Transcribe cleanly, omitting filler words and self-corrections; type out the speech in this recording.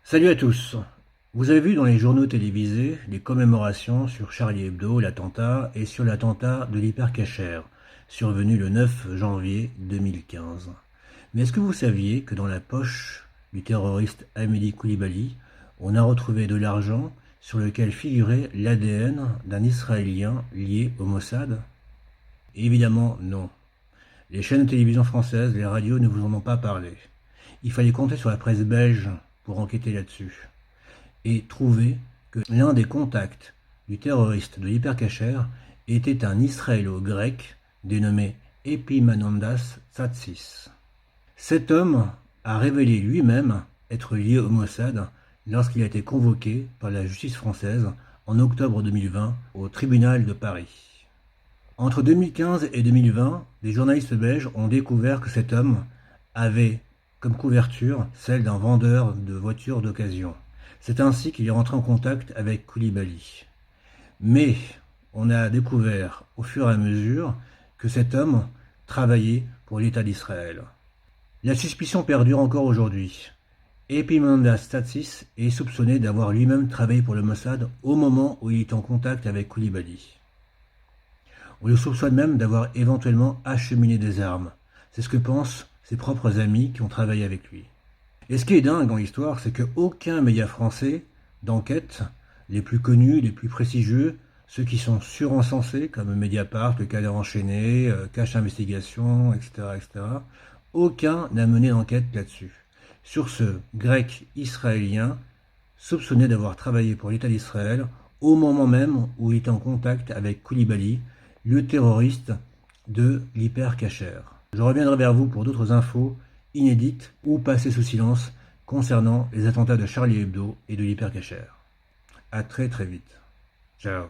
Salut à tous. Vous avez vu dans les journaux télévisés les commémorations sur Charlie Hebdo, l'attentat, et sur l'attentat de l'Hypercacher, survenu le 9 janvier 2015. Mais est-ce que vous saviez que dans la poche du terroriste Amélie Coulibaly, on a retrouvé de l'argent sur lequel figurait l'ADN d'un Israélien lié au Mossad? Évidemment non. Les chaînes de télévision françaises, les radios ne vous en ont pas parlé. Il fallait compter sur la presse belge pour enquêter là-dessus et trouver que l'un des contacts du terroriste de l'Hypercacher était un Israélo-grec dénommé Epimanondas Tsatsis. Cet homme a révélé lui-même être lié au Mossad lorsqu'il a été convoqué par la justice française en octobre 2020 au tribunal de Paris. Entre 2015 et 2020, des journalistes belges ont découvert que cet homme avait comme couverture celle d'un vendeur de voitures d'occasion. C'est ainsi qu'il est rentré en contact avec Coulibaly. Mais on a découvert au fur et à mesure que cet homme travaillait pour l'État d'Israël. La suspicion perdure encore aujourd'hui. Epimanondas Tsatsis est soupçonné d'avoir lui-même travaillé pour le Mossad au moment où il est en contact avec Coulibaly. On le soupçonne même d'avoir éventuellement acheminé des armes. C'est ce que pensent ses propres amis qui ont travaillé avec lui. Et ce qui est dingue dans l'histoire, c'est qu'aucun média français d'enquête, les plus connus, les plus prestigieux, ceux qui sont surencensés, comme Mediapart, Le Cadre Enchaîné, Cache Investigation, etc., aucun n'a mené d'enquête là-dessus. Sur ce grec israélien, soupçonné d'avoir travaillé pour l'État d'Israël, au moment même où il est en contact avec Coulibaly, le terroriste de l'Hypercacher. Je reviendrai vers vous pour d'autres infos inédites ou passées sous silence concernant les attentats de Charlie Hebdo et de l'Hypercacher. À très très vite. Ciao.